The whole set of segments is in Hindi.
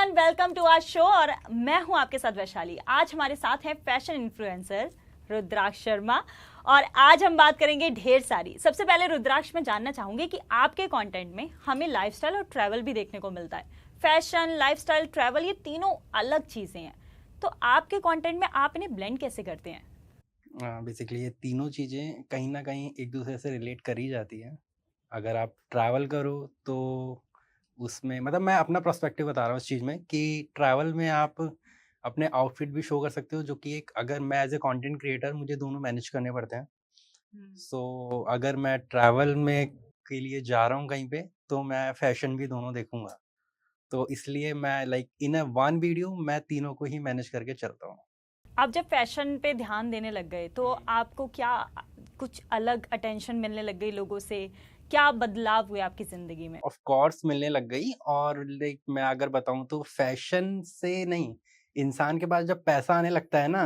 Everyone, welcome to our show और मैं हूं आपके साथ वैशाली। आज हमारे साथ हैं फैशन इन्फ्लुएंसर रुद्राक्ष शर्मा और आज हम बात करेंगे ढेर सारी। सबसे पहले रुद्राक्ष, मैं जानना चाहूंगी कि आपके कंटेंट में हमें लाइफस्टाइल और ट्रैवल भी देखने को मिलता है। फैशन, लाइफस्टाइल, ट्रैवल, ये तीनों अलग चीजें हैं, तो आपके कंटेंट में आप इन्हें ब्लेंड कैसे करते हैं? बेसिकली ये तीनों चीज़ें कहीं न कहीं एक दूसरे से रिलेट करी जाती हैं। अगर आप ट्रैवल करो तो उसमें मतलब मैं अपना पर्सपेक्टिव बता रहा हूँ इस चीज़ में कि ट्रैवल में आप अपने आउटफिट भी शो कर सकते हो, जो कि एक अगर मैं एज़ अ कंटेंट क्रिएटर मुझे दोनों मैनेज करने पड़ते हैं। सो अगर मैं ट्रैवल में के लिए जा रहा हूँ कहीं पे, तो मैं फैशन भी दोनों देखूँगा। तो इसलिए मैं like in a one video मैं तीनों को ही मैनेज करके चलता हूँ। आप जब फैशन पे ध्यान देने लग गए तो आपको क्या कुछ अलग अटेंशन मिलने लग गई लोगों से? क्या बदलाव हुए आपकी जिंदगी में? ऑफ कोर्स मिलने लग गई और लाइक मैं अगर बताऊँ तो फैशन से नहीं, इंसान के पास जब पैसा आने लगता है ना,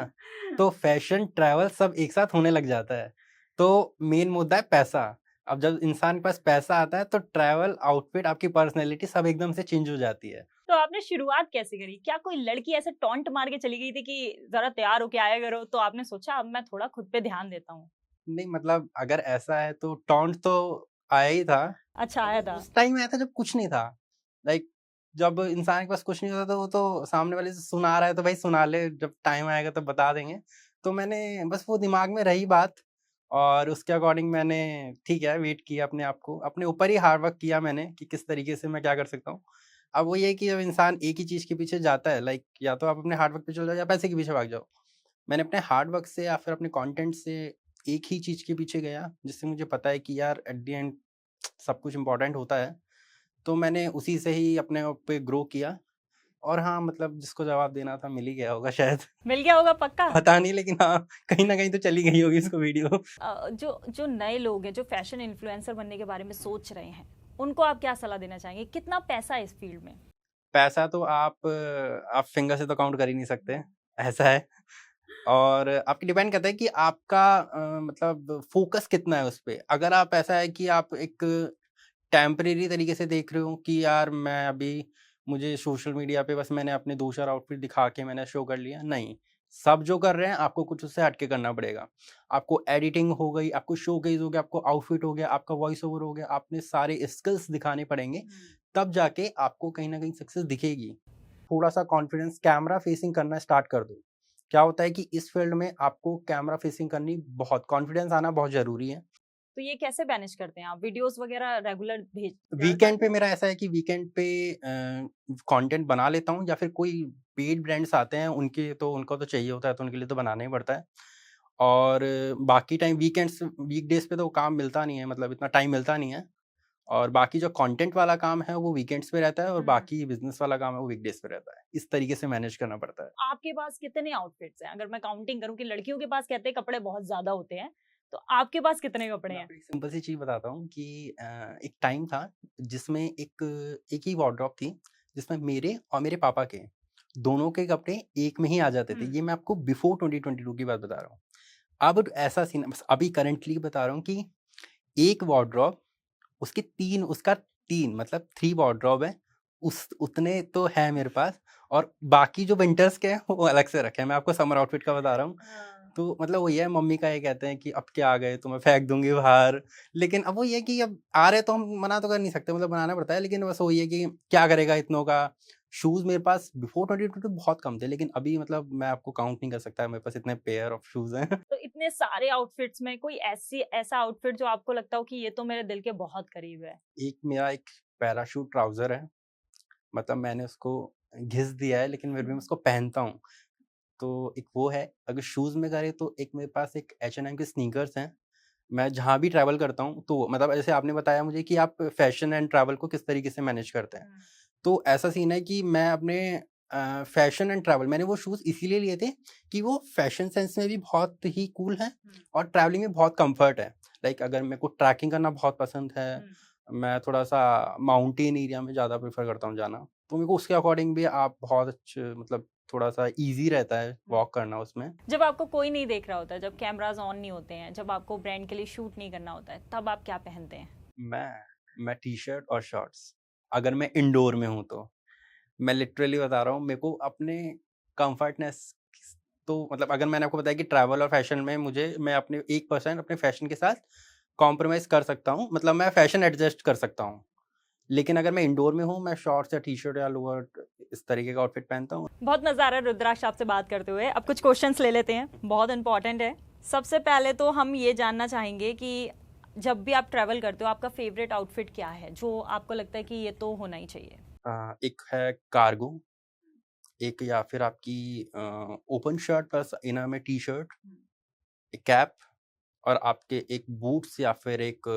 तो फैशन, ट्रैवल सब एक साथ होने लग जाता है। तो मेन मुद्दा है पैसा। अब जब इंसान के पास पैसा आता है तो ट्रैवल, आउटफिट, आपकी पर्सनैलिटी सब एकदम से चेंज हो जाती है। तो आपने शुरुआत कैसे करी? क्या कोई लड़की ऐसे टॉन्ट मार के चली गई थी कि जरा तैयार होके आया करो, तो आपने सोचा अब मैं थोड़ा खुद पे ध्यान देता हूँ? नहीं मतलब अगर ऐसा है तो टॉन्ट तो आया ही था। अच्छा, और आया वो था। उस टाइम आया था जब कुछ नहीं था। लाइक जब इंसान के पास कुछ नहीं होता तो वो तो सामने वाले से सुना रहा है तो भाई सुना ले, जब टाइम आएगा तब बता देंगे। तो मैंने बस वो दिमाग में रही बात और उसके अकॉर्डिंग मैंने ठीक है वेट किया अपने आप को, अपने ऊपर ही हार्ड वर्क किया मैंने कि किस तरीके से मैं क्या कर सकता हूँ। अब वो ये है कि जब इंसान एक ही चीज़ के पीछे जाता है, लाइक या तो आप अपने हार्ड वर्क पे चले जाओ या पैसे के पीछे भाग जाओ। मैंने अपने हार्ड वर्क से या फिर अपने कंटेंट से एक ही चीज़ के पीछे गया, जिससे मुझे पता है कि यार एट द एंड सब कुछ इम्पोर्टेंट होता है। तो मैंने उसी से ही अपने आप पे ग्रो किया और हाँ, मतलब जिसको जवाब देना था मिल ही गया होगा शायद। मिल गया होगा पक्का? पता नहीं, लेकिन हाँ, कहीं न कहीं तो चली गई होगी इसको वीडियो। जो जो नए लोग हैं जो फैशन इन्फ्लुएंसर बनने के बारे में सोच रहे हैं, उनको आप क्या सलाह देना चाहेंगे? कितना पैसा है इस फील्ड में? पैसा तो आप फिंगर से तो काउंट कर ही नहीं सकते, ऐसा है। और आपकी डिपेंड करता है कि आपका मतलब फ़ोकस कितना है उस पे। अगर आप ऐसा है कि आप एक टेम्परेरी तरीके से देख रहे हो कि यार मैं अभी मुझे सोशल मीडिया पे बस मैंने अपने 2-4 आउटफिट दिखा के मैंने शो कर लिया, नहीं। सब जो कर रहे हैं आपको कुछ उससे हट के करना पड़ेगा। आपको एडिटिंग हो गई, आपको शोकेस हो गया, आपको आउटफिट हो गया, आपका वॉइस ओवर हो गया, आपने सारे स्किल्स दिखाने पड़ेंगे, तब जाके आपको कहीं न कहीं सक्सेस दिखेगी। थोड़ा-सा कॉन्फिडेंस कैमरा फेसिंग करना स्टार्ट कर दो। क्या होता है कि इस फील्ड में आपको कैमरा फेसिंग करनी बहुत कॉन्फिडेंस आना बहुत ज़रूरी है। तो ये कैसे मैनेज करते हैं आप? वीडियोस वगैरह रेगुलर भेज वीकेंड पे मेरा ऐसा है कि वीकेंड पे कंटेंट बना लेता हूँ या फिर कोई पेड ब्रांड्स आते हैं उनके तो उनको तो चाहिए होता है तो उनके लिए तो बनाना ही पड़ता है। और बाकी टाइम वीकेंड्स वीकडेज़ पे तो काम मिलता नहीं है, मतलब इतना टाइम मिलता नहीं है। और बाकी जो कंटेंट वाला काम है वो वीकेंड्स पे रहता है और बाकी बिज़नेस वाला काम है वो वीकडेज़ पे रहता है। इस तरीके से मैनेज करना पड़ता है। आपके पास कितने आउटफिट्स हैं? अगर मैं काउंटिंग करूँ कि लड़कियों के पास कहते हैं कपड़े बहुत ज़्यादा होते हैं, तो आपके पास कितने कपड़े मैं हैं? आपको एक सिंपल सी चीज़ बताता हूँ कि एक टाइम था जिसमें एक ही वार्डरोब थी, जिसमें मेरे और मेरे पापा के, दोनों के कपड़े एक में ही आ जाते थे। ये मैं आपको बिफ़ोर 2022 की बात बता रहा हूँ। अब ऐसा सीन बस अभी करंटली बता रहा हूँ कि एक वार्डरोब उसका 3 मतलब 3 वार्डरोब है, उस उतने तो है मेरे पास और बाकी जो विंटर्स के हैं वो अलग से रखे हैं। मैं आपको समर आउटफिट का बता रहा हूँ। हाँ। तो मतलब वही है, मम्मी का ये कहते हैं कि अब क्या आ गए, तुम्हें फेंक दूँगी बाहर। लेकिन अब वो ये है कि अब आ रहे तो हम मना तो कर नहीं सकते, मतलब बनाना पड़ता है। लेकिन बस वही है कि क्या करेगा इतनों का। शूज़ मेरे पास बिफ़ोर 2022 बहुत कम थे, लेकिन अभी मतलब मैं आपको काउंट नहीं कर सकता, मेरे पास इतने पेयर ऑफ शूज़ हैं। तो इतने सारे आउटफिट्स में कोई ऐसा आउटफिट जो आपको लगता हो कि ये तो मेरे दिल के बहुत करीब है? एक पैराशूट ट्राउज़र है, मतलब मैंने उसको घिस दिया है लेकिन फिर भी मैं उसको पहनता हूँ। तो एक वो है, अगर शूज़ में करें तो एक मेरे पास एक H&M के स्नीकर्स हैं। मैं जहाँ भी ट्रैवल करता हूँ तो मतलब जैसे आपने बताया मुझे कि आप फैशन एंड ट्रैवल को किस तरीके से मैनेज करते हैं। तो ऐसा सीन है कि मैं अपने फैशन एंड ट्रैवल मैंने वो शूज़ इसीलिए लिए थे कि वो फैशन सेंस में भी बहुत ही कूल हैं और ट्रैवलिंग में बहुत कम्फर्ट है। लाइक अगर मेरे को ट्रैकिंग करना बहुत पसंद है, मैं थोड़ा-सा माउंटेन एरिया में ज़्यादा प्रेफ़र करता हूँ जाना, तो मेरे को उसके अकॉर्डिंग भी आप बहुत अच्छे मतलब थोड़ा-सा ईज़ी रहता है वॉक करना उसमें। जब आपको कोई नहीं देख रहा होता है, जब कैमरास ऑन नहीं होते हैं, जब आपको ब्रांड के लिए शूट नहीं करना होता है, तब आप क्या पहनते हैं? मैं टी-शर्ट और शॉर्ट्स, अगर मैं इंडोर में हूँ तो। मैं लिटरली बता रहा हूँ, मेरे को अपने कंफर्टनेस, तो मतलब अगर मैंने आपको बताया कि ट्रैवल और फैशन में मैं अपने 1% अपने फैशन के साथ कॉम्प्रोमाइज़ कर सकता हूँ, मतलब मैं फैशन एडजस्ट कर सकता हूँ। लेकिन अगर मैं इंडोर में हूँ, मैं शॉर्ट्स या टी-शर्ट या लोअर इस तरीके का आउटफिट पहनता हूँ। बहुत मजा आ रहा है रुद्राक्ष आपसे बात करते हुए। अब कुछ क्वेश्चंस ले लेते हैं, बहुत इंपॉर्टेंट है। सबसे पहले तो हम ये जानना चाहेंगे कि जब भी आप ट्रैवल करते हो आपका फेवरेट आउटफिट क्या है जो आपको लगता है कि ये तो होना ही चाहिए? एक है कार्गो, एक या फिर आपकी ओपन शर्ट प्लस इनर में टी-शर्ट, एक कैप और आपके एक बूट्स या फिर एक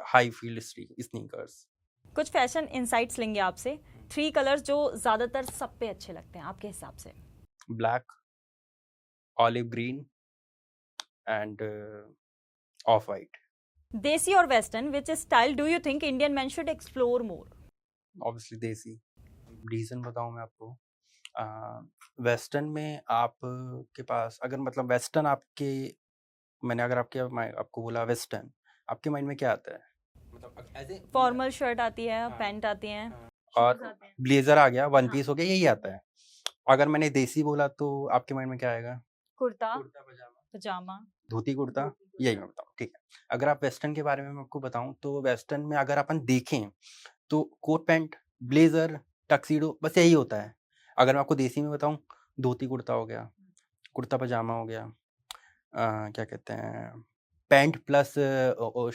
हाई हील स्नीकर्स। कुछ फैशन इनसाइट्स लेंगे आपसे। 3 कलर्स जो ज्यादातर सब पे अच्छे लगते हैं आपके हिसाब से? Black, olive green end of white. देसी और western, which style do you think Indian man should explore more? Obviously देसी। रीज़न बताऊँ मैं आपको, वेस्टर्न में आप के पास अगर मतलब वेस्टर्न आपके मैंने अगर आपको बोला वेस्टर्न, आपके माइंड में क्या आता है? मतलब एज़ ए फॉर्मल शर्ट आती है, हाँ, पैंट आती हैं, और शूज आते हैं। ब्लेज़र आ गया, वन हाँ। पीस हो गया, यही आता है। अगर मैंने देसी बोला तो आपके माइंड में क्या आएगा? कुर्ता, कुर्ता पजामा, पजामा। धोती कुर्ता, यही मैं बताऊँ, ठीक है। अगर आप वेस्टर्न के बारे में मैं आपको बताऊँ तो वेस्टर्न में अगर अपन देखें तो कोट पैंट, ब्लेज़र, टक्सीडो बस यही होता है। अगर मैं आपको देसी में बताऊँ, धोती कुर्ता हो गया, कुर्ता पजामा हो गया, क्या कहते हैं, पैंट प्लस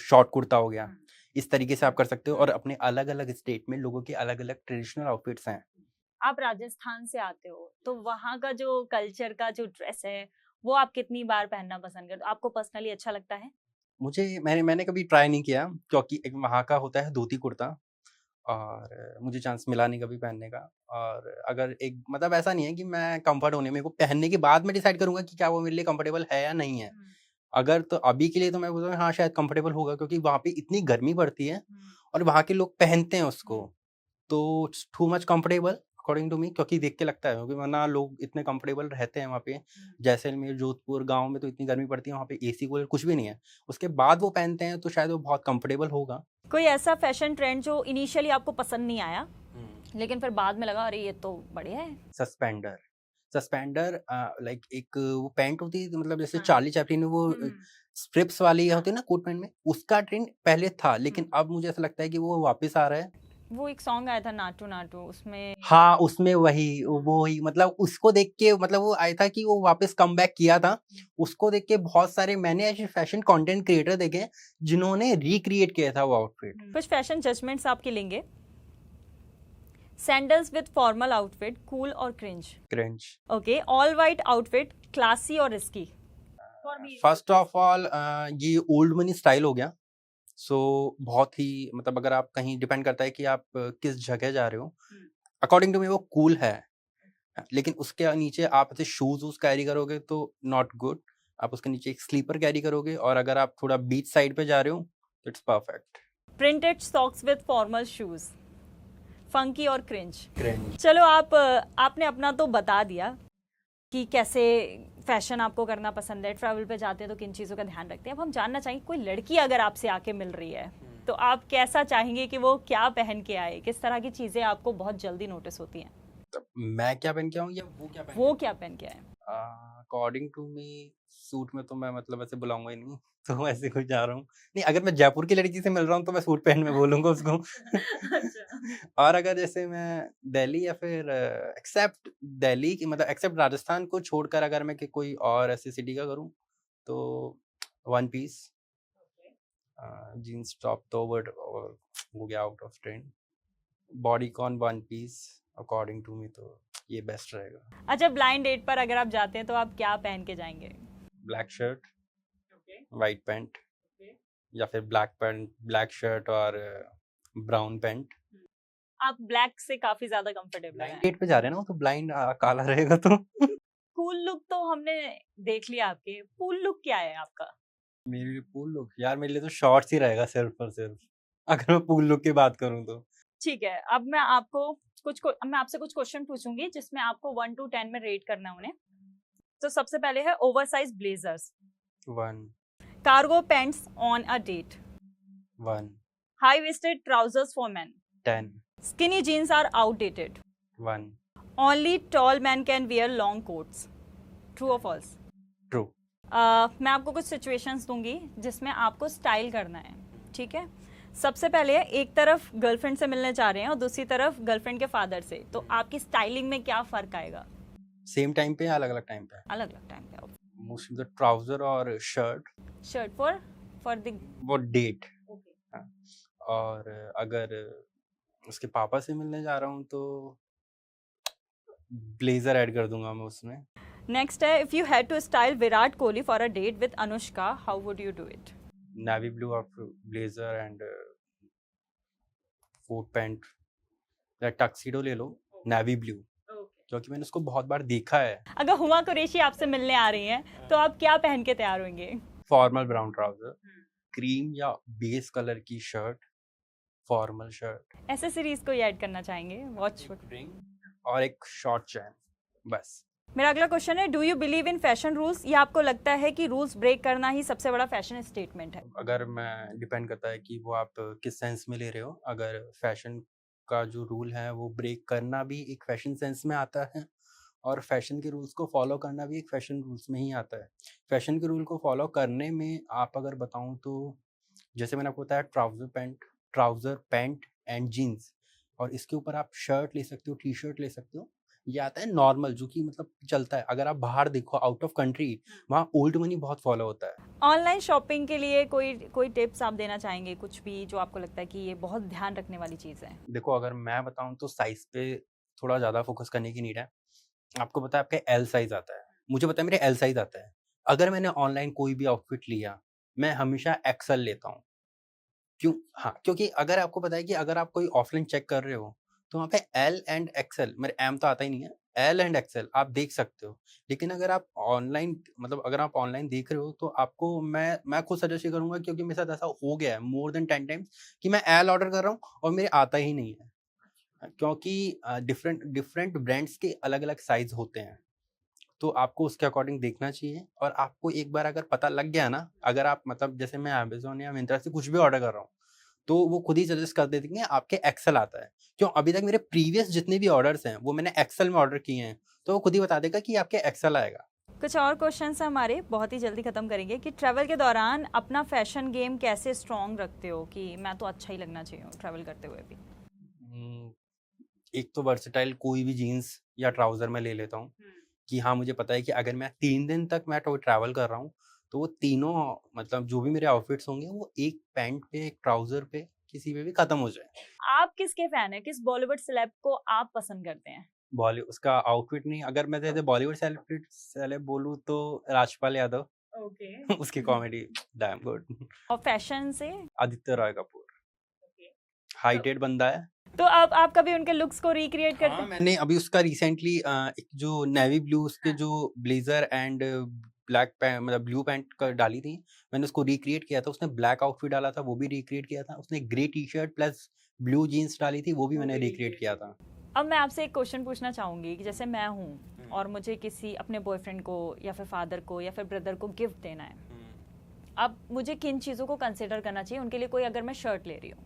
शॉर्ट कुर्ता हो गया। इस तरीके से आप कर सकते हो और अपने अलग-अलग स्टेट में लोगों के अलग-अलग ट्रेडिशनल आउटफिट्स हैं। आप राजस्थान से आते हो तो वहाँ का जो कल्चर का जो ड्रेस है वो आप कितनी बार पहनना पसंद करते हो? आपको पर्सनली अच्छा लगता है? मैंने कभी ट्राई नहीं किया क्योंकि एक वहाँ का होता है धोती कुर्ता और मुझे चांस मिला नहीं कभी पहनने का। और अगर एक मतलब ऐसा नहीं है कि मैं कंफर्ट होने मेरे को पहनने के बाद मैं डिसाइड करूँगा कि क्या वो मेरे लिए कंफर्टेबल है या नहीं है। अगर तो अभी के लिए तो मैं बोलूँगा हाँ, शायद कंफर्टेबल होगा क्योंकि वहाँ पे इतनी गर्मी पड़ती है और वहाँ के लोग पहनते हैं उसको। तो it's too much comfortable according to me क्योंकि देख के लगता है क्योंकि वरना लोग इतने कंफर्टेबल रहते हैं वहाँ पे। जैसलमेर, जोधपुर गाँव में तो इतनी गर्मी पड़ती है, वहाँ पे एसी कूलर कुछ भी नहीं है। उसके बाद वो पहनते हैं तो शायद वो बहुत कंफर्टेबल होगा। कोई ऐसा फैशन ट्रेंड जो इनिशियली आपको पसंद नहीं आया लेकिन फिर बाद में लगा अरे ये तो बढ़िया है? सस्पेंडर, सस्पेंडर लाइक एक वो पैंट होती है मतलब जैसे हाँ। चार्ली चैपलिन में वो स्ट्रिप्स वाली होती है ना कोट पैंट में, उसका ट्रेंड पहले था लेकिन अब मुझे ऐसा लगता है कि वो वापस आ रहा है। वो एक सॉन्ग आया था नाटू नाटू, उसमें हाँ, उसमें वही मतलब उसको देख के मतलब वो आया था कि वो वापस कमबैक किया था। उसको देख के बहुत सारे मैंने ऐसे फैशन कंटेंट क्रिएटर देखे हैं, जिन्होंने रिक्रिएट किया था वो आउटफिट। कुछ फैशन जजमेंट्स आपके लेंगे। Sandals with formal outfit, cool और cringe? Cringe. Okay, all white outfit, classy और रिस्की? फर्स्ट ऑफ ऑल ये ओल्ड मनी स्टाइल हो गया। सो बहुत ही मतलब अगर आप कहीं डिपेंड करता है कि आप किस जगह जा रहे हो। अकॉर्डिंग टू मी वो कूल है। लेकिन उसके नीचे आप ऐसे शूज वूज कैरी करोगे तो नॉट गुड। आप उसके नीचे एक स्लीपर कैरी करोगे और अगर आप थोड़ा बीच साइड पे जा रहे हो तो it's perfect. Printed socks with formal shoes, funky और क्रिंज? क्रिंज। चलो आपने अपना तो बता दिया कि कैसे फैशन आपको करना पसंद है, ट्रैवल पे जाते हैं तो किन चीज़ों का ध्यान रखते हैं। अब हम जानना चाहेंगे कोई लड़की अगर आपसे आके मिल रही है तो आप कैसा चाहेंगे कि वो क्या पहन के आए? किस तरह की चीज़ें आपको बहुत जल्दी नोटिस होती हैं? मैं क्या पहन के आऊँ या वो क्या पहन के आए? अकॉर्डिंग टू मी सूट में तो मैं मतलब ऐसे बुलाऊंगा ही नहीं। तो ऐसे कोई जा रहा हूँ नहीं। अगर मैं जयपुर की लड़की से मिल रहा हूँ तो मैं सूट पहन में बोलूंगा उसको। और अगर जैसे मैं दिल्ली या फिर एक्सेप्ट दिल्ली की मतलब एक्सेप्ट राजस्थान को छोड़कर अगर मैं कोई और ऐसी सिटी का करूँ तो वन पीस जीन्स टॉप तो वर्ड हो गया out of trend. Body con one piece according to me तो ये बेस्ट रहेगा। अच्छा, ब्लाइंड डेट पर अगर आप जाते हैं तो आप क्या पहन के जाएंगे? ब्लैक शर्ट, वाइट पैंट या फिर ब्लैक पैंट, ब्लैक शर्ट और ब्राउन पैंट। आप ब्लैक से काफी ज्यादा कंफर्टेबल ब्लाइंड हैं। डेट पे जा रहे हैं ना तो ब्लाइंड काला रहेगा तो। कूल लुक तो हमने देख लिया आपके, कूल लुक क्या है आपका? मेरे लिए पूल लुक यार मेरे लिए तो शॉर्ट्स ही रहेगा सिर्फ और सिर्फ अगर मैं पूल लुक की बात करूं तो। ठीक है, अब मैं आपसे कुछ क्वेश्चन पूछूंगी जिसमें आपको 1 to 10 में रेट करना है उन्हें। तो सबसे पहले है oversize blazers, 1 cargo pants on a date, 1 high waisted trousers for men, 10 skinny jeans are outdated, 1. Only tall men can wear long coats. True or false? True. मैं आपको कुछ सिचुएशंस दूंगी जिसमें आपको स्टाइल करना है, ठीक है? सबसे पहले एक तरफ गर्लफ्रेंड से मिलने जा रहे हैं और दूसरी तरफ गर्लफ्रेंड के फादर से, तो आपकी स्टाइलिंग में क्या फर्क आएगा? सेम टाइम पे या अलग अलग टाइम पे? अलग अलग टाइम पे. मोस्टली द ट्राउजर और शर्ट शर्ट फॉर द वो डेट. और अगर उसके पापा से मिलने जा रहा हूँ तो ब्लेजर ऐड कर दूंगा मैं उसमें. नेक्स्ट है, if you had to style Virat Kohli for a date with Anushka, how would you do it? Navy blue of blazer and coat pant या टक्सीडो ले लो, नेवी ब्लू, क्योंकि मैंने उसको बहुत बार देखा है. अगर हुमा कुरैशी आपसे मिलने आ रही हैं तो आप क्या पहन के तैयार होंगे? फॉर्मल ब्राउन ट्राउजर, क्रीम या बेस कलर की शर्ट, फॉर्मल शर्ट, एसेसरीज को ऐड करना चाहेंगे? वॉच, रिंग और एक शॉर्ट चैन, बस. मेरा अगला क्वेश्चन है, do you believe in fashion rules, या आपको लगता है कि रूल्स ब्रेक करना ही सबसे बड़ा फैशन स्टेटमेंट है? अगर मैं डिपेंड करता है कि वो आप किस सेंस में ले रहे हो. अगर फैशन का जो रूल है वो ब्रेक करना भी एक फैशन सेंस में आता है, और फैशन के रूल्स को फॉलो करना भी एक फैशन रूल्स में ही आता है. फैशन के रूल को फॉलो करने में आप अगर बताऊं तो जैसे मैंने आपको बताया, ट्राउज़र पैंट एंड जीन्स, और इसके ऊपर आप शर्ट ले सकते हो, टी शर्ट ले सकते हो. ये आता है नॉर्मल, जो कि मतलब चलता है. अगर आप बाहर देखो आउट ऑफ कंट्री, वहाँ ओल्ड मनी बहुत फॉलो होता है. ऑनलाइन शॉपिंग के लिए कोई टिप्स आप देना चाहेंगे, कुछ भी जो आपको लगता है कि ये बहुत ध्यान रखने वाली चीज़ है? देखो, अगर मैं बताऊं तो साइज पे थोड़ा ज़्यादा फोकस करने की नीड है. आपको पता है आपका एल साइज आता है, मुझे पता है मेरे एल साइज आता है. अगर मैंने ऑनलाइन कोई भी आउटफिट लिया, मैं हमेशा एक्सएल लेता हूँ. क्यों? हाँ, क्योंकि अगर आपको पता है कि अगर आप कोई ऑफलाइन चेक कर रहे हो तो वहाँ पे एल एंड एक्सएल, मेरे एम तो आता ही नहीं है, एल एंड एक्सएल आप देख सकते हो. लेकिन अगर आप ऑनलाइन, मतलब अगर आप ऑनलाइन देख रहे हो तो आपको मैं खुद सजेस्ट ये करूँगा, क्योंकि मेरे साथ ऐसा हो गया है मोर देन 10 टाइम्स कि मैं एल ऑर्डर कर रहा हूँ और मेरे आता ही नहीं है. क्योंकि डिफरेंट डिफरेंट ब्रांड्स के अलग-अलग साइज़ होते हैं. तो आपको उसके अकॉर्डिंग देखना चाहिए, और आपको एक बार अगर पता लग गया ना, अगर आप मतलब जैसे मैं अमेज़न या मिंत्रा से कुछ भी ऑर्डर कर रहा हूँ, तो वो खुद ही सजेस्ट कर देते हैं आपके एक्सेल आता है. क्यों? अभी तक मेरे प्रीवियस जितने भी ऑर्डर्स हैं वो मैंने एक्सेल में ऑर्डर किए हैं, तो वो खुद ही बता देगा कि आपके एक्सेल आएगा. कुछ और क्वेश्चंस हमारे बहुत ही जल्दी खत्म करेंगे कि ट्रैवल के दौरान अपना फैशन गेम कैसे स्ट्रॉन्ग रखते हो कि मैं तो अच्छा ही लगना चाहिए ट्रैवल करते हुए भी? एक तो वर्सेटाइल कोई भी जीन्स या ट्राउज़र मैं ले लेता हूँ, कि हाँ, मुझे पता है कि अगर मैं 3 दिन तक मैं ट्रैवल कर रहा हूँ, तो वो तीनों, मतलब जो भी मेरे आउटफिट्स होंगे वो एक पैंट पे, एक ट्राउज़र पे, किसी पे भी खत्म हो जाए. आप किसके फैन है, किस बॉलीवुड सेलेब को आप पसंद करते हैं? उसका आउटफिट नहीं, अगर मैं जैसे बॉलीवुड सेलेब बोलूँ तो राजपाल यादव. ओके. उसकी कॉमेडी डैम गुड. और फैशन से? आदित्य रॉय कपूर. हाइटेड बंदा है. तो अब आप कभी उनके लुक्स को रिक्रिएट करते हाँ, हैं? मैंने अभी उसका रिसेंटली एक जो नेवी ब्लू उसके जो ब्लेजर एंड ब्लैक पैंट, मतलब ब्लू पैंट का डाली थी, मैंने उसको रिक्रिएट किया था. उसने ब्लैक आउटफिट डाला था, वो भी रिक्रिएट किया था. उसने grey T shirt plus blue jeans डाली थी, वो भी मैंने रिक्रिएट किया था. अब मैं आपसे एक क्वेश्चन पूछना चाहूंगी कि जैसे मैं हूँ और मुझे किसी अपने बॉयफ्रेंड को या फिर फादर को या फिर ब्रदर को गिफ्ट देना है, अब मुझे किन चीज़ों को कंसिडर करना चाहिए उनके लिए? कोई अगर मैं शर्ट ले रही हूँ,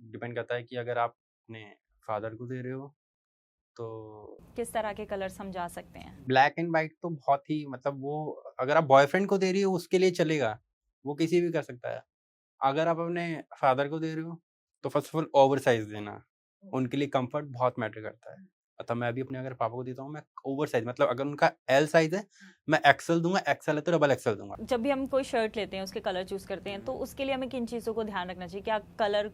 डिपेंड करता है कि अगर आप अपने फादर को दे रहे हो तो किस तरह के कलर्स हम जा सकते हैं? ब्लैक एंड वाइट तो बहुत ही, मतलब वो अगर आप बॉयफ्रेंड को दे रही हो उसके लिए चलेगा, वो किसी भी कर सकता है. अगर आप अपने फादर को दे रहे हो तो first of all over size देना, उनके लिए कंफर्ट बहुत मैटर करता है. अतः मैं भी अपने अगर पापा को देता हूँ, मैं ओवर साइज, मतलब अगर उनका एल साइज है मैं एक्सेल दूंगा, एक्सेल है तो डबल एक्सेल दूंगा. जब भी हम कोई शर्ट लेते हैं उसके कलर चूज करते हैं, तो उसके लिए हमें किन चीज़ों को ध्यान रखना चाहिए? क्या कलर,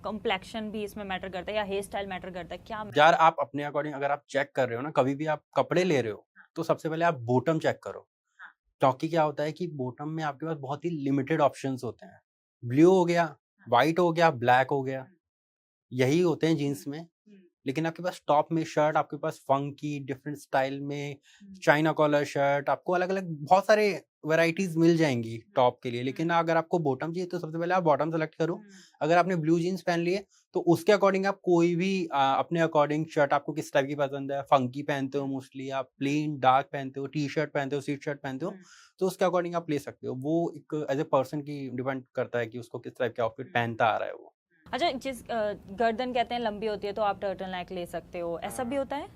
कम्प्लेक्शन भी इसमें मैटर करता है या हेयर स्टाइल मैटर करता है? क्या यार, आप अपने अकॉर्डिंग अगर आप चेक कर रहे हो ना, कभी भी आप कपड़े ले रहे हो तो सबसे पहले आप बॉटम चेक करो. क्योंकि क्या होता है कि बॉटम में आपके पास बहुत ही लिमिटेड ऑप्शंस होते हैं. ब्लू हो गया, व्हाइट हो गया, ब्लैक हो गया, यही होते हैं जीन्स में. लेकिन आपके पास टॉप में शर्ट, आपके पास फंकी डिफरेंट स्टाइल में चाइना कॉलर शर्ट, आपको अलग अलग बहुत सारे वैरायटीज मिल जाएंगी टॉप के लिए. लेकिन अगर आपको बॉटम चाहिए तो सबसे पहले आप बॉटम सेलेक्ट करो. अगर आपने ब्लू जीन्स पहन लिए तो उसके अकॉर्डिंग आप कोई भी अपने अकॉर्डिंग शर्ट, आपको किस टाइप की पसंद है, फंकी पहनते हो मोस्टली, आप प्लेन डार्क पहनते हो, टी शर्ट पहनते हो, स्वीट शर्ट पहनते हो, तो उसके अकॉर्डिंग आप ले सकते हो. वो एक एज ए पर्सन की डिपेंड करता है कि उसको किस टाइप के आउटफिट पहनता आ रहा है वो. अच्छा, गर्दन कहते हैं लंबी होती है तो आप टर्टल नेक ले सकते हो, ऐसा भी होता है?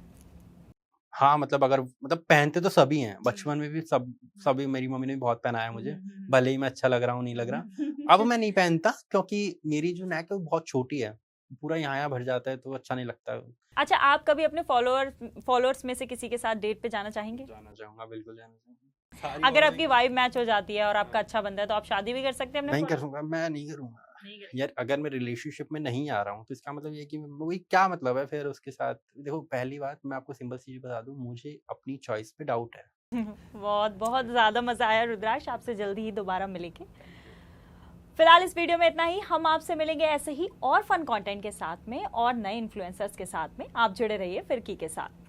हाँ, मतलब अगर मतलब पहनते तो सभी हैं, बचपन में भी सभी मेरी मम्मी ने भी बहुत पहनाया मुझे, भले ही मैं अच्छा लग रहा हूँ, नहीं लग रहा। अब मैं नहीं पहनता क्योंकि मेरी जो नेक है वो बहुत छोटी है, पूरा यहाँ-यहाँ भर जाता है तो अच्छा नहीं लगता। अच्छा, आप कभी अपने फॉलोअर्स में से किसी के साथ डेट पे जाना चाहेंगे? जाना चाहूँगा, बिल्कुल जाना चाहूँगा। सारी अगर बोल आपकी देंगी। वाइब मैच हो जाती है और आपका अच्छा बनता है तो आप शादी भी कर सकते हैं अपने नहीं फॉलो करूँगा, मैं नहीं करूँगा। यार अगर मैं रिलेशनशिप में नहीं आ रहा हूँ तो इसका मतलब ये है कि वही क्या मतलब है फिर उसके साथ। देखो पहली बात मैं आपको सिंपल सी चीज़ बता दूँ, मुझे अपनी चॉइस पे डाउट है। बहुत बहुत ज़्यादा मज़ा आया रुद्राक्ष, आपसे जल्दी ही दोबारा मिलेंगे। फिलहाल इस वीडियो में इतना ही। हम आपसे मिलेंगे ऐसे ही और फन कंटेंट के साथ में और नए इन्फ्लुएंसर्स के साथ में। आप जुड़े रहिए फिरकी के साथ।